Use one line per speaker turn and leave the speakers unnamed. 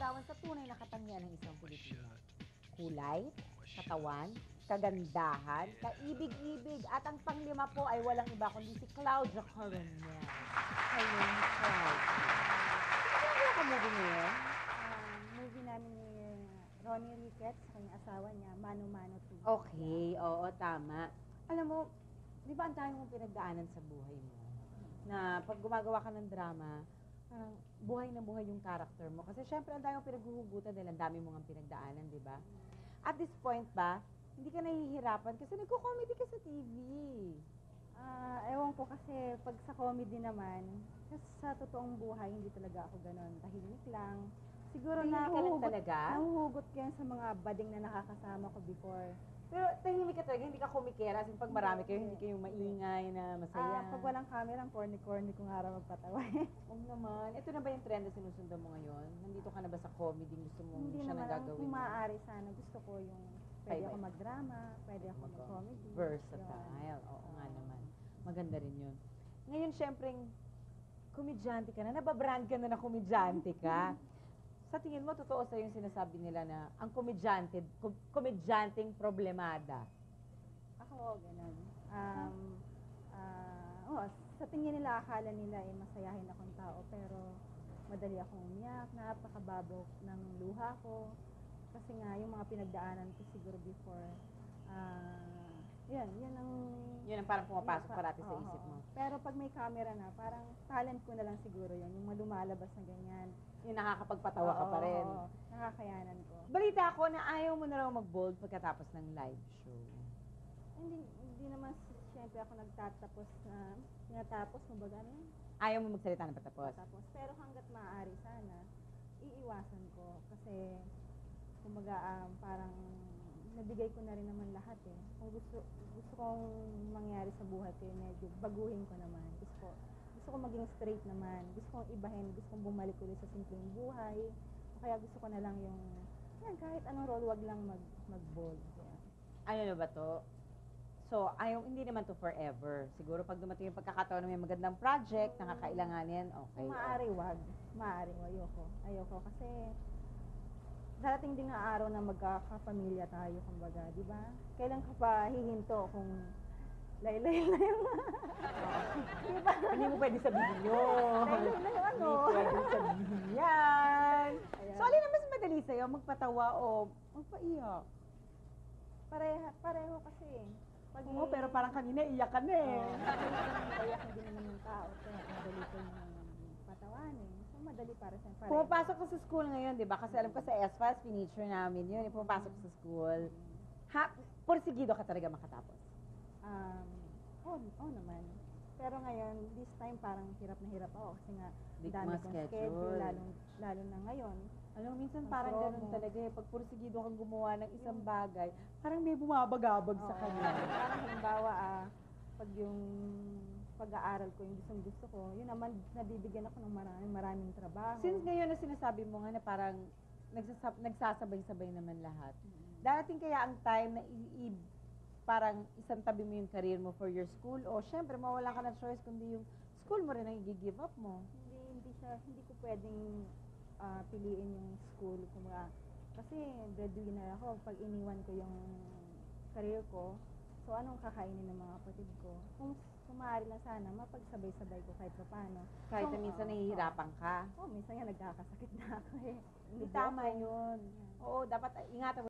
larawan sa tunay na katangian ng isang Pilipino. Kulay, katawan, kagandahan, kaibig-ibig, at ang panglima po ay walang iba kundi si Claudia Coronel. Ayun, Claudia. Ano ka movie ngayon?
Movie namin ni Ronnie Ricketts sa kanyang asawa niya, Mano Mano 2.
Okay, oo, tama. Alam mo, di ba ang dami mong pinagdaanan sa buhay mo? Na pag gumagawa ka ng drama, parang buhay na buhay yung character mo. Kasi syempre, ang dami mong pinaghuhugutan dahil ang dami mong ang pinagdaanan, di ba? At this point ba, hindi ka nahihirapan kasi nagko-comedy ka sa TV.
Ewan ko kasi pag sa comedy naman, kasi sa totoong buhay, hindi talaga ako ganon. Tahimik lang. Siguro
Tahimik ka lang talaga?
nahuhugot ko yan sa mga bading na nakakasama ko before.
Pero tahimik ka talaga, hindi ka komikera. Kasi pag marami kayo, hindi kayo maingay na masaya.
Pag walang camera, ang corny-corny kong araw magpatawa.
Oo naman. Ito na ba yung trend na sinusundan mo ngayon? Nandito ka na ba sa comedy? Gusto mo
Hindi
siya
naman,
na gagawin
kung
mo?
maaari sana, gusto ko yung pwede ako
Bye-bye.
magdrama, pwede ako mag-comedy.
Versatile. Oo nga naman. Maganda rin yun. Ngayon, syempre, komedyante ka na. Nababrand ka na komedyante ka. Sa tingin mo, totoo sa'yo yung sinasabi nila na ang komedyanteng problemada.
Ako, ganun. Sa tingin nila, akala nila ay masayahin akong tao, pero madali akong umiyak, napakababok ng luha ko. Kasi nga, yung mga pinagdaanan ko siguro before, yun ang...
Yun ang parang pumapasok parati sa isip mo.
Pero pag may camera na, parang talent ko na lang siguro yun, yung lumalabas na ganyan.
Yung nakakapagpatawa ka pa rin.
Oo, nakakayanan ko.
Balita ko na ayaw mo na raw mag-bold pagkatapos ng live show.
Hindi naman siyempre ako tinatapos, kumbaga ano yun?
Ayaw mo magsalita na patapos.
Pero hanggat maaari sana, iiwasan ko. Kasi, kumbaga, parang nabigay ko na rin naman lahat eh. Kung gusto kong mangyari sa buhay ko, medyo baguhin ko naman. Gusto ko maging straight naman. Gusto kong ibahin, gusto kong bumalik ulit sa simpleng buhay. Kaya gusto ko na lang yung, kahit anong role, wag lang mag-bold. Yeah.
Ano na ba to? So, hindi naman to forever. Siguro pag dumating yung pagkakataon na may magandang project, nakakailanganin, okay.
Kung maaari, wag. Maaari, ayoko. Kasi, darating din nga araw na magkakapamilya tayo, kumbaga, di ba? Kailan ka pa hihinto kung laylay na yung...
Diba? Hindi mo pwede sabihin yun.
Laylay na yung ano.
Hindi pwede sabihin yan. So, alin na mas madali sa'yo? Magpatawa o magpaiyak?
Pareho kasi.
Oo, pero parang kanina iyak ka na eh.
Iyak na din naman yung tao. Kaya madali ko yung patawanin. So, madali para sa pareho.
Pumapasok ka sa school ngayon, di ba? Kasi alam ko sa S-Files, finisher namin yun. Pumapasok sa school. Porsigido ka talaga makatapos?
Oo naman. Pero ngayon, this time parang hirap na hirap ako. Kasi nga,
Big
dami
mas
kong
schedule.
lalo na ngayon.
Alam mo, minsan
Ang
parang
promo.
ganun talaga eh. Pag porsigido kang gumawa ng isang bagay, parang may bumabagabag sa kanya.
Parang halimbawa, pag yung pag-aaral ko, yung gusto ko, yun naman, nabibigyan ako ng maraming trabaho.
Since ngayon na sinasabi mo nga na parang nagsasabay-sabay naman lahat, darating kaya ang time na parang isang tabi mo yung career mo for your school o syempre mawala ka ng choice kundi yung school mo rin ang i-give up mo.
Hindi ko pwedeng piliin yung school. Kasi breadwinner ako. Pag iniwan ko yung career ko, so anong kakainin ng mga kapatid ko? Kung maaari lang sana, mapagsabay-sabay ko kahit paano.
Kahit na minsan nahihirapan ka.
Minsan nga nagkakasakit na ako eh.
Hindi tama yun. Oo, dapat ingatan mo